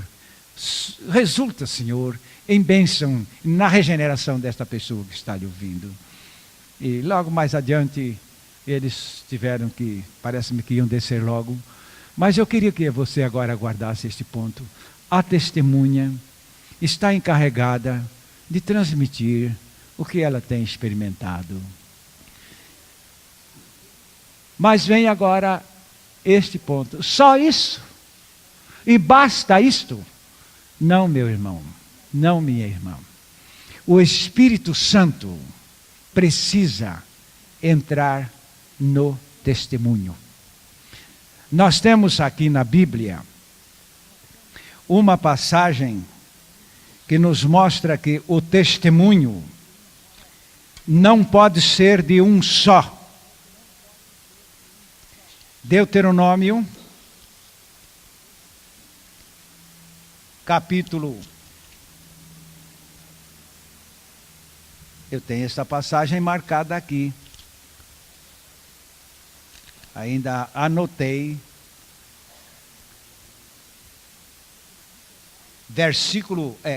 [SPEAKER 1] Resulta, Senhor, em bênção na regeneração desta pessoa que está lhe ouvindo. E logo mais adiante, eles tiveram que, parece-me que iam descer logo, mas eu queria que você agora aguardasse este ponto. A testemunha está encarregada de transmitir o que ela tem experimentado. Mas vem agora este ponto. Só isso? E basta isto? Não, meu irmão. Não, minha irmã. O Espírito Santo precisa entrar no testemunho. Nós temos aqui na Bíblia uma passagem que nos mostra que o testemunho não pode ser de um só. Deuteronômio, capítulo... Eu tenho essa passagem marcada aqui. Ainda anotei.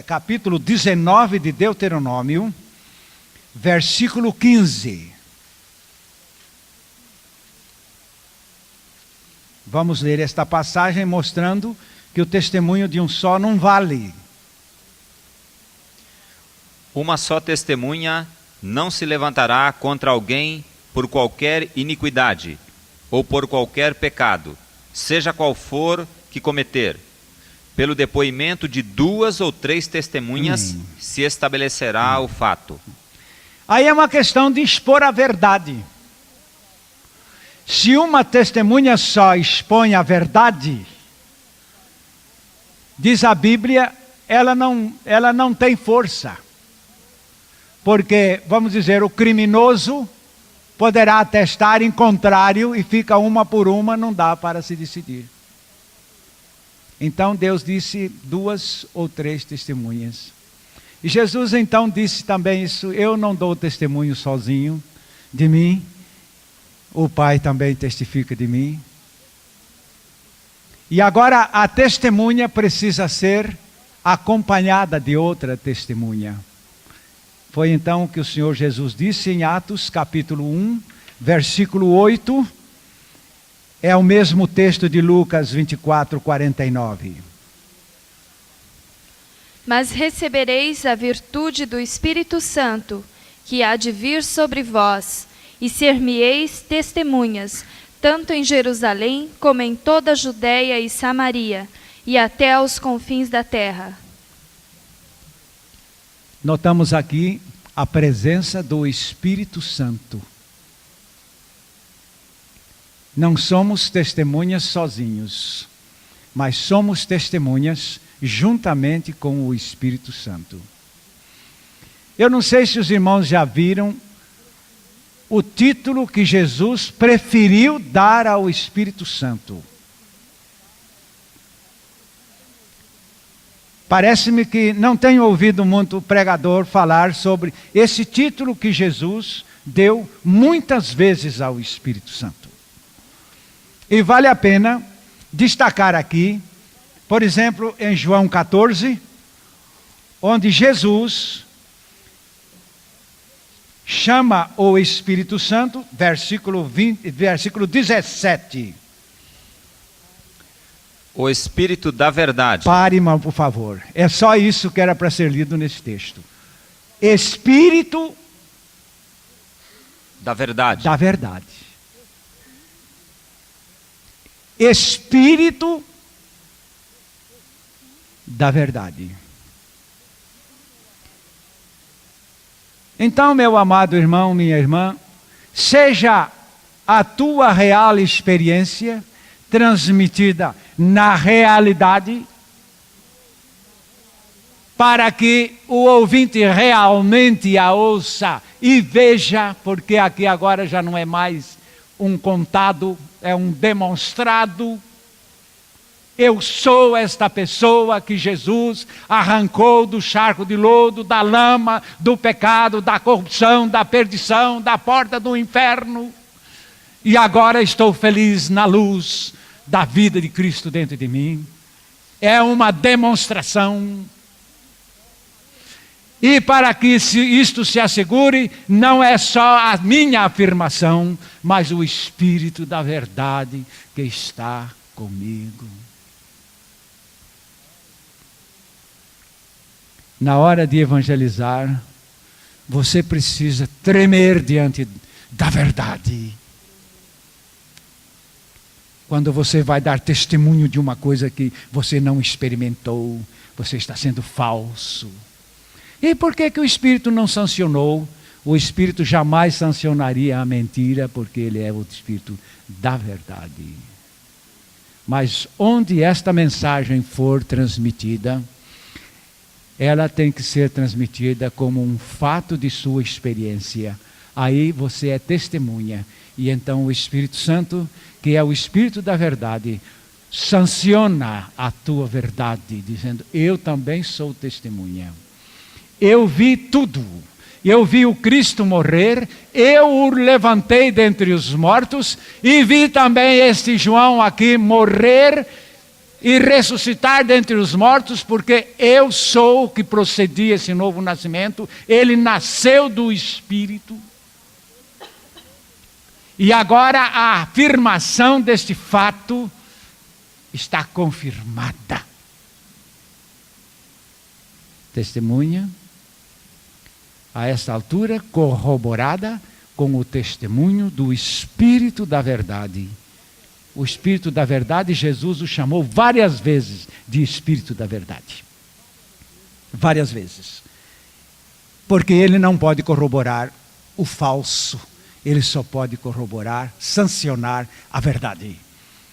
[SPEAKER 1] Capítulo 19 de Deuteronômio, versículo 15. Vamos ler esta passagem mostrando que o testemunho de um só não vale.
[SPEAKER 3] Uma só testemunha não se levantará contra alguém por qualquer iniquidade ou por qualquer pecado, seja qual for que cometer. Pelo depoimento de 2 ou 3 testemunhas se estabelecerá o fato.
[SPEAKER 1] Aí é uma questão de expor a verdade. Se uma testemunha só expõe a verdade, diz a Bíblia, ela não tem força. Porque, vamos dizer, o criminoso poderá atestar em contrário e fica uma por uma, não dá para se decidir. Então Deus disse 2 ou 3 testemunhas. E Jesus então disse também isso, eu não dou testemunho sozinho de mim, o Pai também testifica de mim. E agora a testemunha precisa ser acompanhada de outra testemunha. Foi então que o Senhor Jesus disse em Atos capítulo 1, versículo 8, é o mesmo texto de Lucas 24, 49.
[SPEAKER 2] Mas recebereis a virtude do Espírito Santo, que há de vir sobre vós, e ser-me-eis testemunhas, tanto em Jerusalém como em toda a Judéia e Samaria, e até aos confins da terra.
[SPEAKER 1] Notamos aqui a presença do Espírito Santo. Não somos testemunhas sozinhos, mas somos testemunhas juntamente com o Espírito Santo. Eu não sei se os irmãos já viram o título que Jesus preferiu dar ao Espírito Santo. Parece-me que não tenho ouvido muito pregador falar sobre esse título que Jesus deu muitas vezes ao Espírito Santo. E vale a pena destacar aqui, por exemplo, em João 14, onde Jesus chama o Espírito Santo, versículo 17.
[SPEAKER 3] O Espírito da verdade.
[SPEAKER 1] Pare, irmão, por favor. É só isso que era para ser lido nesse texto. Espírito
[SPEAKER 3] Da verdade.
[SPEAKER 1] da verdade. Espírito da verdade. Então, meu amado irmão, minha irmã, seja a tua real experiência transmitida na realidade, para que o ouvinte realmente a ouça e veja, porque aqui agora já não é mais um contado, é um demonstrado. Eu sou esta pessoa que Jesus arrancou do charco de lodo, da lama, do pecado, da corrupção, da perdição, da porta do inferno. E agora estou feliz na luz da vida de Cristo dentro de mim. É uma demonstração. E para que isto se assegure, não é só a minha afirmação, mas o Espírito da verdade que está comigo. Na hora de evangelizar, você precisa tremer diante da verdade. Quando você vai dar testemunho de uma coisa que você não experimentou, você está sendo falso. E por que o Espírito não sancionou O Espírito jamais sancionaria a mentira, porque ele é o Espírito da verdade. Mas onde esta mensagem for transmitida, ela tem que ser transmitida como um fato de sua experiência. Aí você é testemunha. E então o Espírito Santo, que é o Espírito da verdade, sanciona a tua verdade, dizendo: eu também sou testemunha. Eu vi tudo. Eu vi o Cristo morrer, eu o levantei dentre os mortos, e vi também este João aqui morrer e ressuscitar dentre os mortos, porque eu sou o que procedi esse novo nascimento. Ele nasceu do Espírito. E agora a afirmação deste fato está confirmada. Testemunha, a esta altura, corroborada com o testemunho do Espírito da verdade. O Espírito da verdade, Jesus o chamou várias vezes de Espírito da verdade. Várias vezes. Porque ele não pode corroborar o falso. Ele só pode corroborar, sancionar a verdade.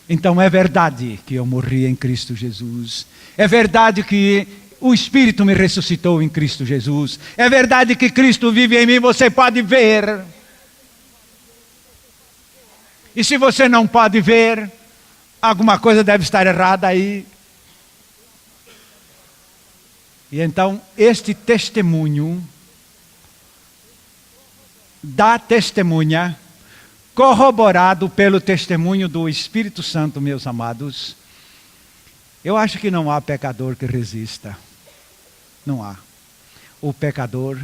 [SPEAKER 1] Então é verdade que eu morri em Cristo Jesus. É verdade que o Espírito me ressuscitou em Cristo Jesus. É verdade que Cristo vive em mim, você pode ver. E se você não pode ver, alguma coisa deve estar errada aí. E então este testemunho da testemunha, corroborado pelo testemunho do Espírito Santo, meus amados, eu acho que não há pecador que resista. Não há. O pecador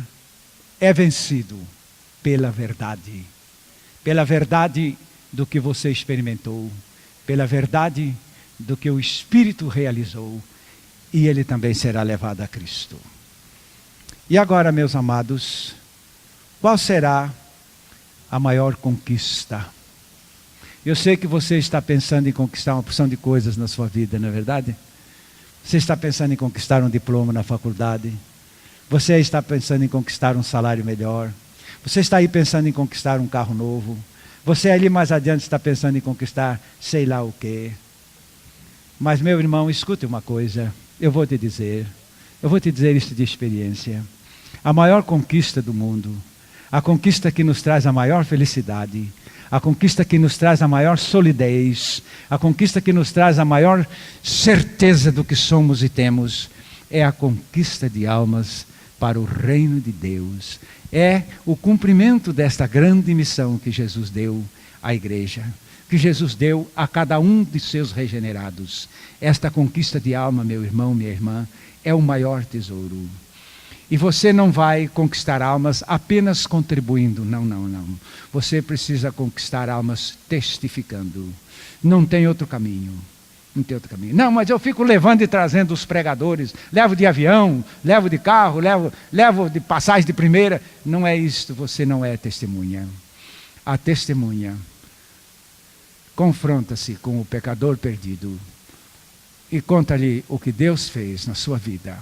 [SPEAKER 1] é vencido pela verdade. Pela verdade do que você experimentou. Pela verdade do que o Espírito realizou. E ele também será levado a Cristo. E agora, meus amados, qual será a maior conquista? Eu sei que você está pensando em conquistar uma porção de coisas na sua vida, não é verdade? Você está pensando em conquistar um diploma na faculdade. Você está pensando em conquistar um salário melhor. Você está aí pensando em conquistar um carro novo. Você ali mais adiante está pensando em conquistar sei lá o quê. Mas, meu irmão, escute uma coisa. Eu vou te dizer isso de experiência. A maior conquista do mundo, a conquista que nos traz a maior felicidade, a conquista que nos traz a maior solidez, a conquista que nos traz a maior certeza do que somos e temos, é a conquista de almas para o reino de Deus. É o cumprimento desta grande missão que Jesus deu à igreja, que Jesus deu a cada um de seus regenerados. Esta conquista de alma, meu irmão, minha irmã, é o maior tesouro. E você não vai conquistar almas apenas contribuindo. Não, não, não. Você precisa conquistar almas testificando. Não tem outro caminho. Não tem outro caminho. Não, mas eu fico levando e trazendo os pregadores. Levo de avião, levo de carro, levo de passagem de primeira. Não é isto, você não é testemunha. A testemunha confronta-se com o pecador perdido e conta-lhe o que Deus fez na sua vida.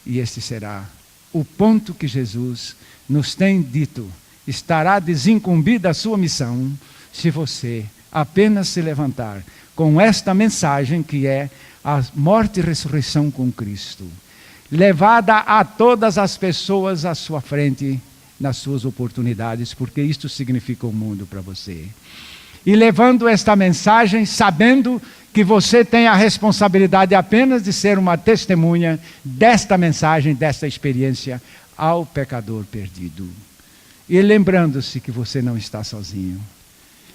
[SPEAKER 1] E este será o ponto que Jesus nos tem dito. Estará desincumbida a sua missão se você apenas se levantar com esta mensagem que é a morte e ressurreição com Cristo. Levada a todas as pessoas à sua frente nas suas oportunidades, porque isto significa o mundo para você. E levando esta mensagem, sabendo que você tem a responsabilidade apenas de ser uma testemunha desta mensagem, desta experiência ao pecador perdido. E lembrando-se que você não está sozinho.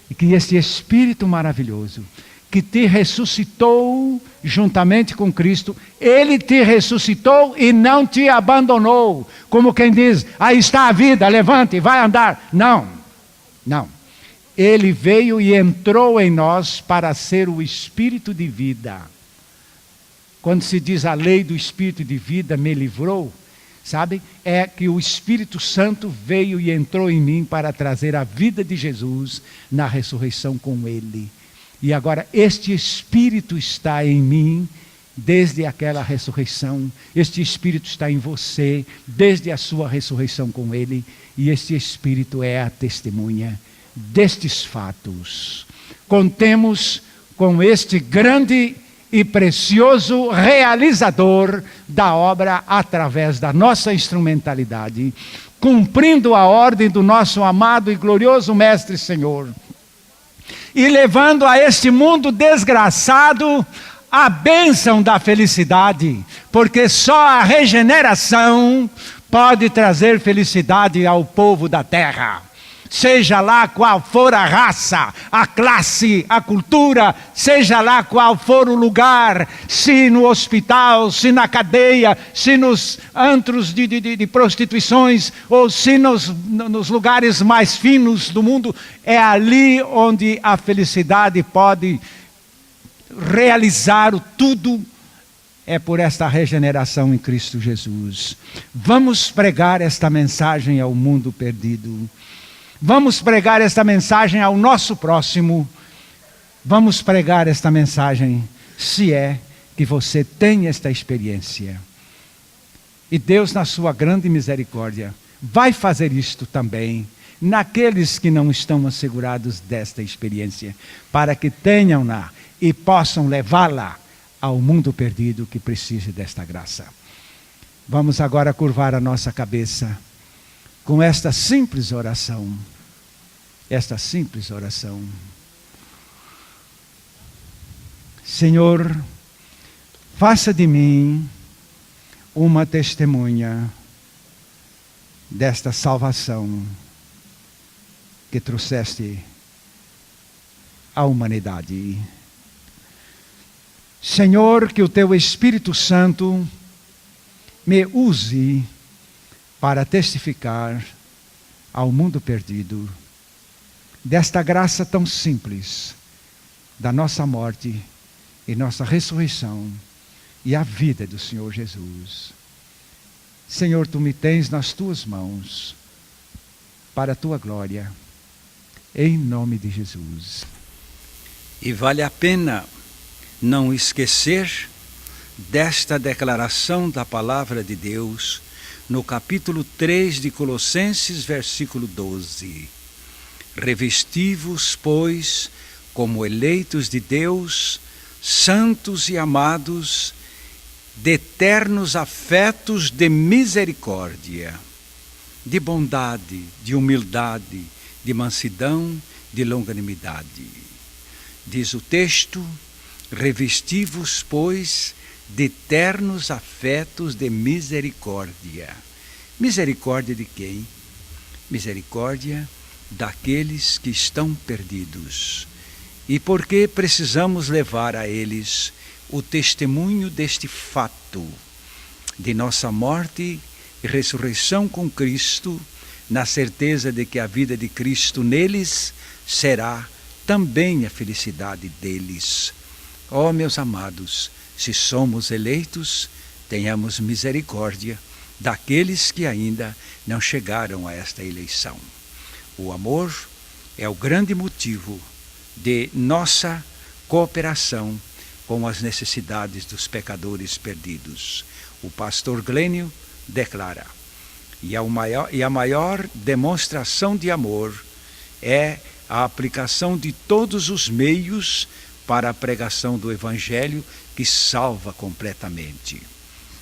[SPEAKER 1] E que esse Espírito maravilhoso, que te ressuscitou juntamente com Cristo, Ele te ressuscitou e não te abandonou. Como quem diz, aí está a vida, levante, vai andar. Não, não. Ele veio e entrou em nós para ser o Espírito de vida. Quando se diz a lei do Espírito de vida me livrou, sabe? É que o Espírito Santo veio e entrou em mim para trazer a vida de Jesus na ressurreição com Ele. E agora este Espírito está em mim desde aquela ressurreição. Este Espírito está em você, desde a sua ressurreição com Ele. E este Espírito é a testemunha destes fatos. Contemos com este grande e precioso realizador da obra através da nossa instrumentalidade, cumprindo a ordem do nosso amado e glorioso Mestre Senhor, e levando a este mundo desgraçado a bênção da felicidade, porque só a regeneração pode trazer felicidade ao povo da terra. Seja lá qual for a raça, a classe, a cultura, seja lá qual for o lugar, se no hospital, se na cadeia, se nos antros de prostituições, ou se nos lugares mais finos do mundo, é ali onde a felicidade pode realizar tudo, é por esta regeneração em Cristo Jesus. Vamos pregar esta mensagem ao mundo perdido. Vamos pregar esta mensagem ao nosso próximo. Vamos pregar esta mensagem, se é que você tem esta experiência. E Deus, na sua grande misericórdia, vai fazer isto também naqueles que não estão assegurados desta experiência, para que tenham-na e possam levá-la ao mundo perdido que precise desta graça. Vamos agora curvar a nossa cabeça com esta simples oração. Esta simples oração. Senhor, faça de mim uma testemunha desta salvação que trouxeste à humanidade. Senhor, que o Teu Espírito Santo me use para testificar ao mundo perdido desta graça tão simples, da nossa morte e nossa ressurreição e a vida do Senhor Jesus. Senhor, Tu me tens nas Tuas mãos, para a Tua glória, em nome de Jesus.
[SPEAKER 4] E vale a pena não esquecer desta declaração da palavra de Deus, no capítulo 3 de Colossenses, versículo 12. Revesti-vos, pois, como eleitos de Deus, santos e amados, de eternos afetos de misericórdia, de bondade, de humildade, de mansidão, de longanimidade. Diz o texto: revesti-vos, pois, de eternos afetos de misericórdia. Misericórdia de quem? Misericórdia daqueles que estão perdidos. E porque precisamos levar a eles o testemunho deste fato, de nossa morte e ressurreição com Cristo, na certeza de que a vida de Cristo neles será também a felicidade deles. Ó, meus amados, se somos eleitos, tenhamos misericórdia daqueles que ainda não chegaram a esta eleição. O amor é o grande motivo de nossa cooperação com as necessidades dos pecadores perdidos. O pastor Glênio declara: e a maior demonstração de amor é a aplicação de todos os meios para a pregação do Evangelho que salva completamente.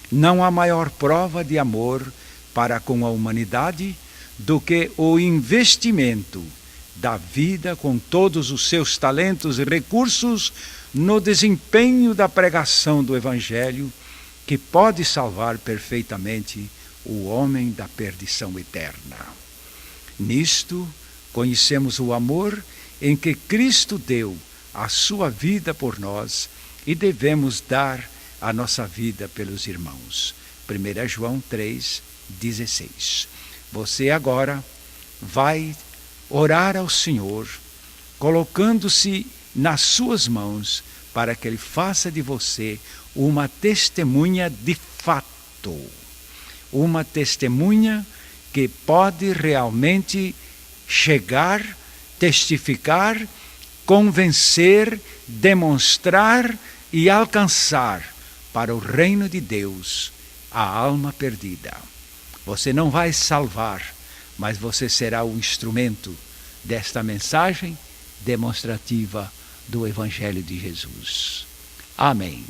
[SPEAKER 4] Não há maior prova de amor para com a humanidade do que o investimento da vida com todos os seus talentos e recursos no desempenho da pregação do Evangelho, que pode salvar perfeitamente o homem da perdição eterna. Nisto conhecemos o amor em que Cristo deu a sua vida por nós e devemos dar a nossa vida pelos irmãos. 1 João 3,16. Você agora vai orar ao Senhor, colocando-se nas suas mãos, para que Ele faça de você uma testemunha de fato. Uma testemunha que pode realmente chegar, testificar, convencer, demonstrar e alcançar para o reino de Deus a alma perdida. Você não vai salvar, mas você será o instrumento desta mensagem demonstrativa do Evangelho de Jesus. Amém.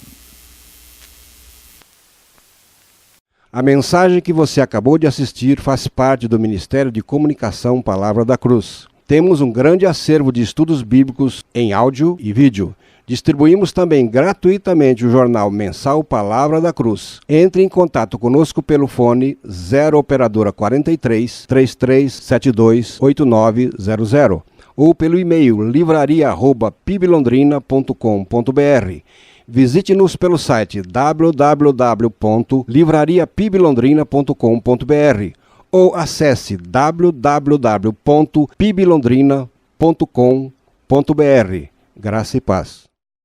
[SPEAKER 5] A mensagem que você acabou de assistir faz parte do Ministério de Comunicação Palavra da Cruz. Temos um grande acervo de estudos bíblicos em áudio e vídeo. Distribuímos também gratuitamente o jornal mensal Palavra da Cruz. Entre em contato conosco pelo fone 0 operadora 43 3372 8900 ou pelo e-mail livraria@piblondrina.com.br. Visite-nos pelo site www.livrariapiblondrina.com.br ou acesse www.piblondrina.com.br. Graça e paz.